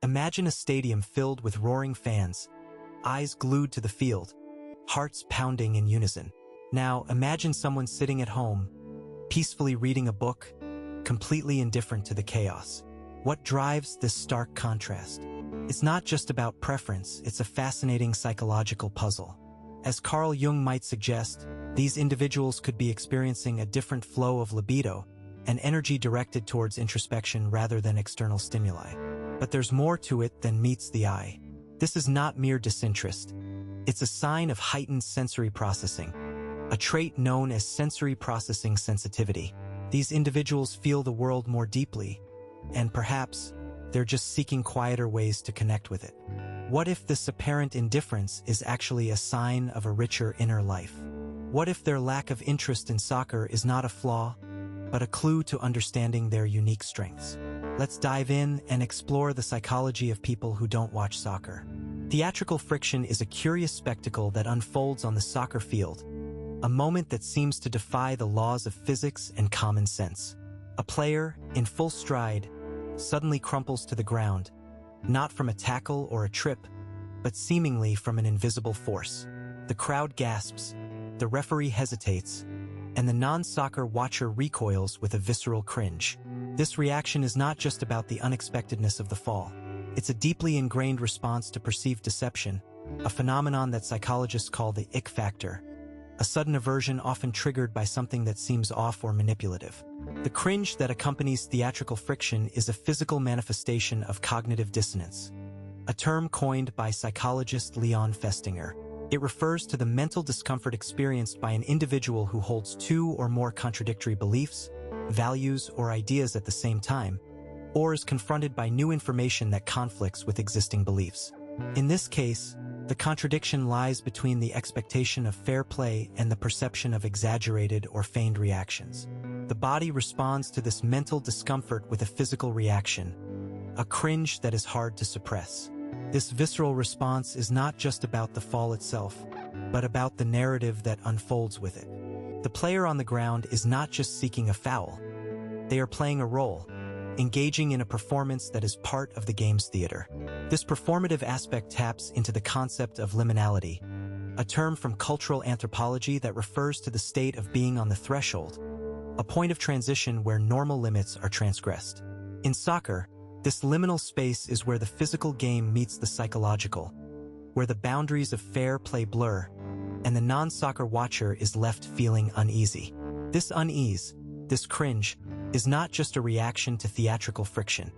Imagine a stadium filled with roaring fans, eyes glued to the field, hearts pounding in unison. Now, imagine someone sitting at home, peacefully reading a book, completely indifferent to the chaos. What drives this stark contrast? It's not just about preference, it's a fascinating psychological puzzle. As Carl Jung might suggest, these individuals could be experiencing a different flow of libido, an energy directed towards introspection rather than external stimuli. But there's more to it than meets the eye. This is not mere disinterest. It's a sign of heightened sensory processing, a trait known as sensory processing sensitivity. These individuals feel the world more deeply, and perhaps they're just seeking quieter ways to connect with it. What if this apparent indifference is actually a sign of a richer inner life? What if their lack of interest in soccer is not a flaw, but a clue to understanding their unique strengths? Let's dive in and explore the psychology of people who don't watch soccer. Theatrical friction is a curious spectacle that unfolds on the soccer field, a moment that seems to defy the laws of physics and common sense. A player, in full stride, suddenly crumples to the ground, not from a tackle or a trip, but seemingly from an invisible force. The crowd gasps, the referee hesitates, and the non-soccer watcher recoils with a visceral cringe. This reaction is not just about the unexpectedness of the fall. It's a deeply ingrained response to perceived deception, a phenomenon that psychologists call the ick factor, a sudden aversion often triggered by something that seems off or manipulative. The cringe that accompanies theatrical friction is a physical manifestation of cognitive dissonance, a term coined by psychologist Leon Festinger. It refers to the mental discomfort experienced by an individual who holds two or more contradictory beliefs, values, or ideas at the same time, or is confronted by new information that conflicts with existing beliefs. In this case, the contradiction lies between the expectation of fair play and the perception of exaggerated or feigned reactions. The body responds to this mental discomfort with a physical reaction, a cringe that is hard to suppress. This visceral response is not just about the fall itself, but about the narrative that unfolds with it. The player on the ground is not just seeking a foul. They are playing a role, engaging in a performance that is part of the game's theater. This performative aspect taps into the concept of liminality, a term from cultural anthropology that refers to the state of being on the threshold, a point of transition where normal limits are transgressed. In soccer, this liminal space is where the physical game meets the psychological, where the boundaries of fair play blur, and the non-soccer watcher is left feeling uneasy. This unease, this cringe, is not just a reaction to theatrical friction.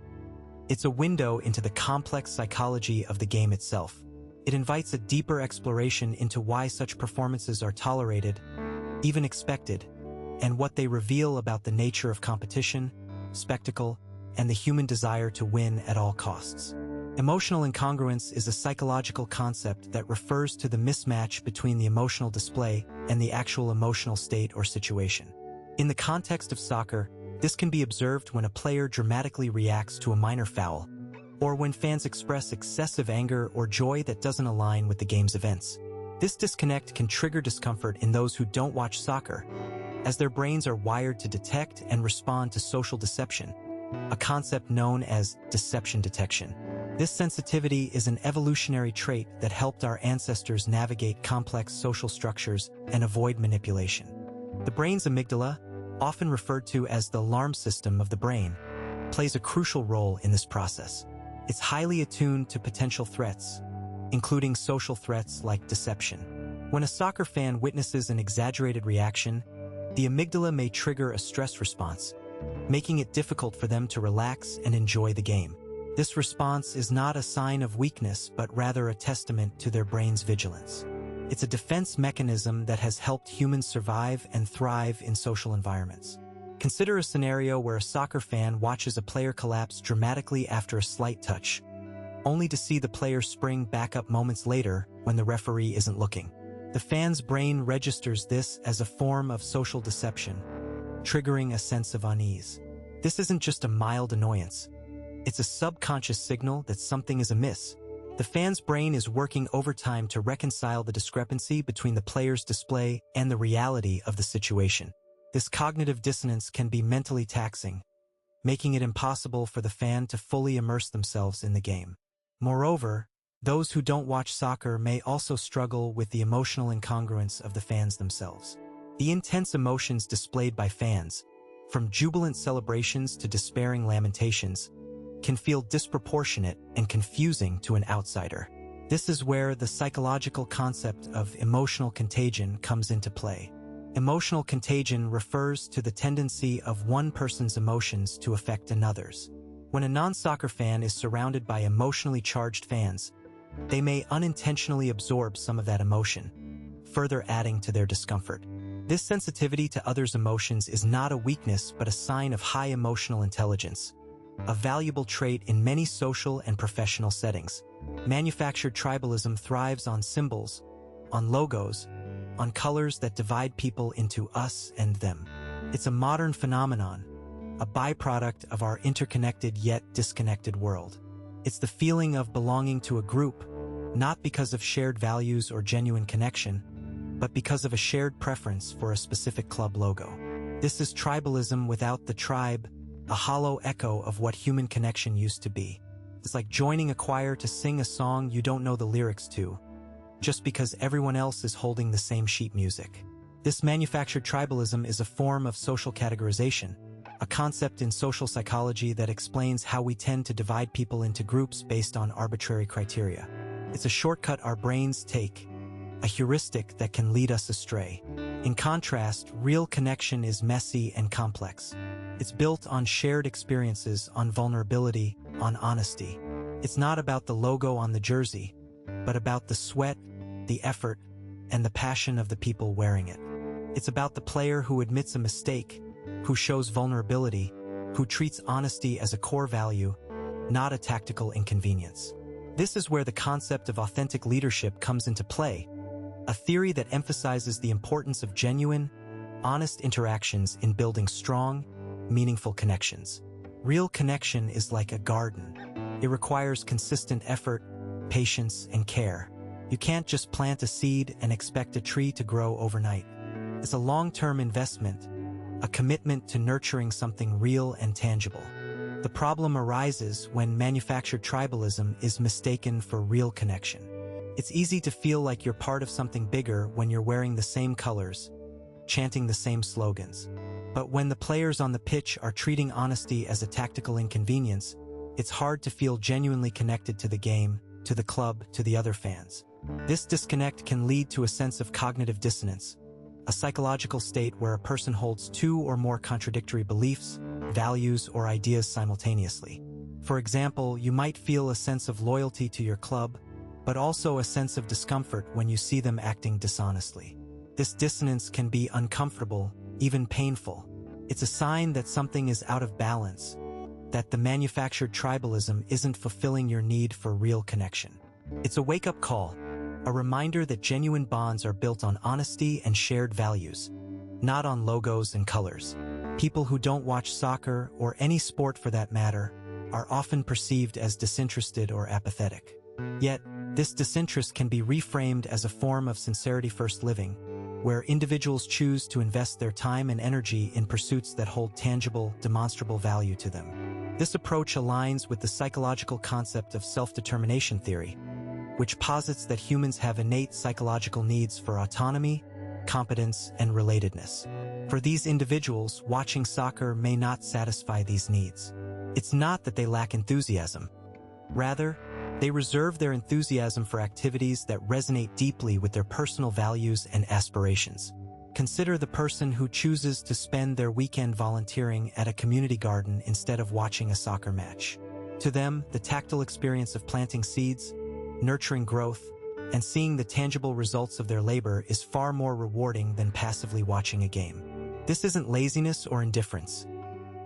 It's a window into the complex psychology of the game itself. It invites a deeper exploration into why such performances are tolerated, even expected, and what they reveal about the nature of competition, spectacle, and the human desire to win at all costs. Emotional incongruence is a psychological concept that refers to the mismatch between the emotional display and the actual emotional state or situation. In the context of soccer, this can be observed when a player dramatically reacts to a minor foul, or when fans express excessive anger or joy that doesn't align with the game's events. This disconnect can trigger discomfort in those who don't watch soccer, as their brains are wired to detect and respond to social deception, a concept known as deception detection. This sensitivity is an evolutionary trait that helped our ancestors navigate complex social structures and avoid manipulation. The brain's amygdala, often referred to as the alarm system of the brain, plays a crucial role in this process. It's highly attuned to potential threats, including social threats like deception. When a soccer fan witnesses an exaggerated reaction, the amygdala may trigger a stress response, making it difficult for them to relax and enjoy the game. This response is not a sign of weakness, but rather a testament to their brain's vigilance. It's a defense mechanism that has helped humans survive and thrive in social environments. Consider a scenario where a soccer fan watches a player collapse dramatically after a slight touch, only to see the player spring back up moments later when the referee isn't looking. The fan's brain registers this as a form of social deception, triggering a sense of unease. This isn't just a mild annoyance. It's a subconscious signal that something is amiss. The fan's brain is working overtime to reconcile the discrepancy between the player's display and the reality of the situation. This cognitive dissonance can be mentally taxing, making it impossible for the fan to fully immerse themselves in the game. Moreover, those who don't watch soccer may also struggle with the emotional incongruence of the fans themselves. The intense emotions displayed by fans, from jubilant celebrations to despairing lamentations, can feel disproportionate and confusing to an outsider. This is where the psychological concept of emotional contagion comes into play. Emotional contagion refers to the tendency of one person's emotions to affect another's. When a non-soccer fan is surrounded by emotionally charged fans, they may unintentionally absorb some of that emotion, further adding to their discomfort. This sensitivity to others' emotions is not a weakness but a sign of high emotional intelligence, a valuable trait in many social and professional settings. Manufactured tribalism thrives on symbols, on logos, on colors that divide people into us and them. It's a modern phenomenon, a byproduct of our interconnected yet disconnected world. It's the feeling of belonging to a group, not because of shared values or genuine connection, but because of a shared preference for a specific club logo. This is tribalism without the tribe, a hollow echo of what human connection used to be. It's like joining a choir to sing a song you don't know the lyrics to, just because everyone else is holding the same sheet music. This manufactured tribalism is a form of social categorization, a concept in social psychology that explains how we tend to divide people into groups based on arbitrary criteria. It's a shortcut our brains take, a heuristic that can lead us astray. In contrast, real connection is messy and complex. It's built on shared experiences, on vulnerability, on honesty. It's not about the logo on the jersey, but about the sweat, the effort, and the passion of the people wearing it. It's about the player who admits a mistake, who shows vulnerability, who treats honesty as a core value, not a tactical inconvenience. This is where the concept of authentic leadership comes into play, a theory that emphasizes the importance of genuine, honest interactions in building strong, meaningful connections. Real connection is like a garden. It requires consistent effort, patience, and care. You can't just plant a seed and expect a tree to grow overnight. It's a long-term investment, a commitment to nurturing something real and tangible. The problem arises when manufactured tribalism is mistaken for real connection. It's easy to feel like you're part of something bigger when you're wearing the same colors, chanting the same slogans. But when the players on the pitch are treating honesty as a tactical inconvenience, it's hard to feel genuinely connected to the game, to the club, to the other fans. This disconnect can lead to a sense of cognitive dissonance, a psychological state where a person holds two or more contradictory beliefs, values, or ideas simultaneously. For example, you might feel a sense of loyalty to your club, but also a sense of discomfort when you see them acting dishonestly. This dissonance can be uncomfortable, even painful. It's a sign that something is out of balance, that the manufactured tribalism isn't fulfilling your need for real connection. It's a wake-up call, a reminder that genuine bonds are built on honesty and shared values, not on logos and colors. People who don't watch soccer, or any sport for that matter, are often perceived as disinterested or apathetic. Yet, this disinterest can be reframed as a form of sincerity-first living, where individuals choose to invest their time and energy in pursuits that hold tangible, demonstrable value to them. This approach aligns with the psychological concept of self-determination theory, which posits that humans have innate psychological needs for autonomy, competence, and relatedness. For these individuals, watching soccer may not satisfy these needs. It's not that they lack enthusiasm. Rather, they reserve their enthusiasm for activities that resonate deeply with their personal values and aspirations. Consider the person who chooses to spend their weekend volunteering at a community garden instead of watching a soccer match. To them, the tactile experience of planting seeds, nurturing growth, and seeing the tangible results of their labor is far more rewarding than passively watching a game. This isn't laziness or indifference.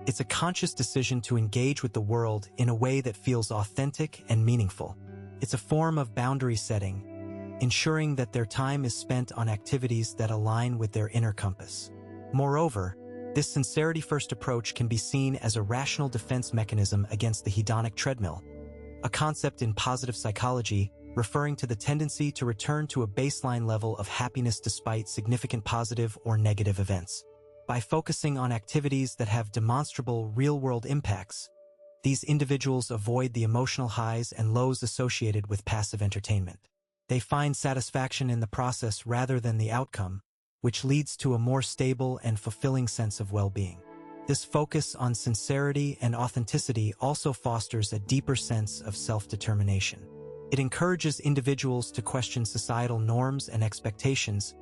It's a conscious decision to engage with the world in a way that feels authentic and meaningful. It's a form of boundary setting, ensuring that their time is spent on activities that align with their inner compass. Moreover, this sincerity-first approach can be seen as a rational defense mechanism against the hedonic treadmill, a concept in positive psychology referring to the tendency to return to a baseline level of happiness despite significant positive or negative events. By focusing on activities that have demonstrable real-world impacts, these individuals avoid the emotional highs and lows associated with passive entertainment. They find satisfaction in the process rather than the outcome, which leads to a more stable and fulfilling sense of well-being. This focus on sincerity and authenticity also fosters a deeper sense of self-determination. It encourages individuals to question societal norms and expectations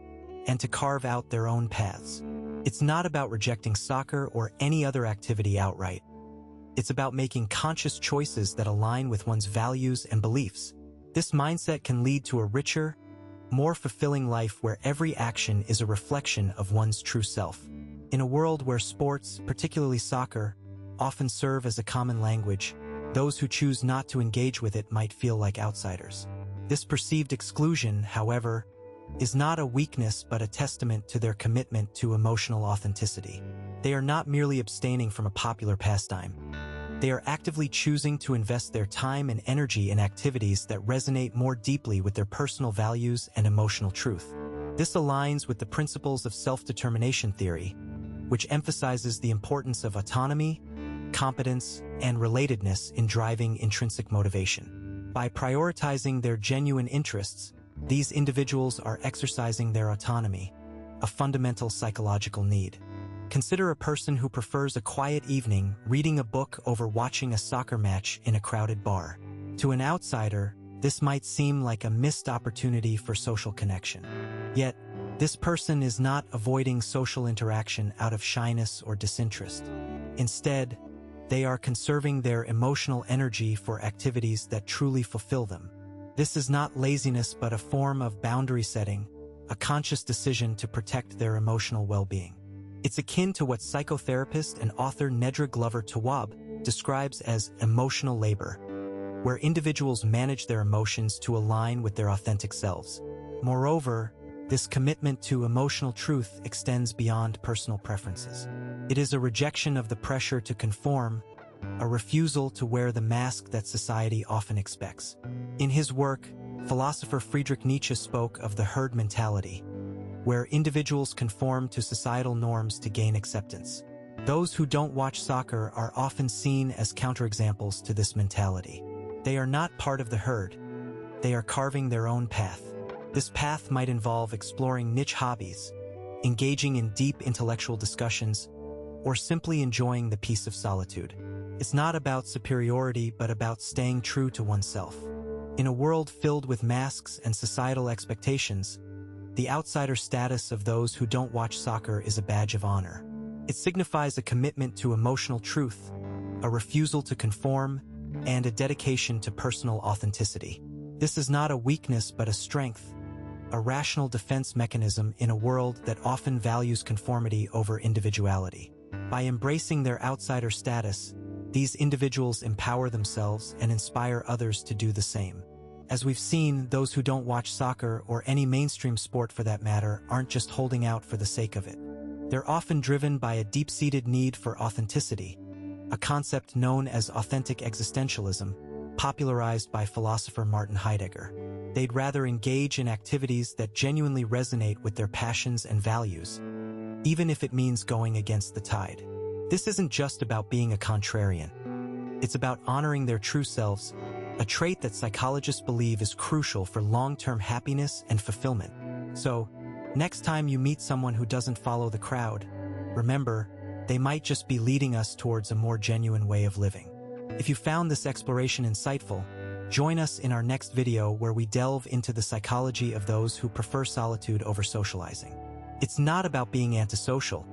and to carve out their own paths. It's not about rejecting soccer or any other activity outright. It's about making conscious choices that align with one's values and beliefs. This mindset can lead to a richer, more fulfilling life where every action is a reflection of one's true self. In a world where sports, particularly soccer, often serve as a common language, those who choose not to engage with it might feel like outsiders. This perceived exclusion, however, is not a weakness but a testament to their commitment to emotional authenticity. They are not merely abstaining from a popular pastime. They are actively choosing to invest their time and energy in activities that resonate more deeply with their personal values and emotional truth. This aligns with the principles of self-determination theory, which emphasizes the importance of autonomy, competence, and relatedness in driving intrinsic motivation. By prioritizing their genuine interests, these individuals are exercising their autonomy, a fundamental psychological need. Consider a person who prefers a quiet evening reading a book over watching a soccer match in a crowded bar. To an outsider, this might seem like a missed opportunity for social connection. Yet, this person is not avoiding social interaction out of shyness or disinterest. Instead, they are conserving their emotional energy for activities that truly fulfill them. This is not laziness but a form of boundary setting, a conscious decision to protect their emotional well-being. It's akin to what psychotherapist and author Nedra Glover-Tawwab describes as emotional labor, where individuals manage their emotions to align with their authentic selves. Moreover, this commitment to emotional truth extends beyond personal preferences. It is a rejection of the pressure to conform, a refusal to wear the mask that society often expects. In his work, philosopher Friedrich Nietzsche spoke of the herd mentality, where individuals conform to societal norms to gain acceptance. Those who don't watch soccer are often seen as counterexamples to this mentality. They are not part of the herd. They are carving their own path. This path might involve exploring niche hobbies, engaging in deep intellectual discussions, or simply enjoying the peace of solitude. It's not about superiority but about staying true to oneself. In a world filled with masks and societal expectations, the outsider status of those who don't watch soccer is a badge of honor. It signifies a commitment to emotional truth, a refusal to conform, and a dedication to personal authenticity. This is not a weakness but a strength, a rational defense mechanism in a world that often values conformity over individuality. By embracing their outsider status, these individuals empower themselves and inspire others to do the same. As we've seen, those who don't watch soccer or any mainstream sport for that matter aren't just holding out for the sake of it. They're often driven by a deep-seated need for authenticity, a concept known as authentic existentialism, popularized by philosopher Martin Heidegger. They'd rather engage in activities that genuinely resonate with their passions and values, even if it means going against the tide. This isn't just about being a contrarian. It's about honoring their true selves, a trait that psychologists believe is crucial for long-term happiness and fulfillment. So, next time you meet someone who doesn't follow the crowd, remember, they might just be leading us towards a more genuine way of living. If you found this exploration insightful, join us in our next video where we delve into the psychology of those who prefer solitude over socializing. It's not about being antisocial.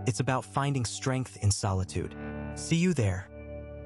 It's about finding strength in solitude. See you there.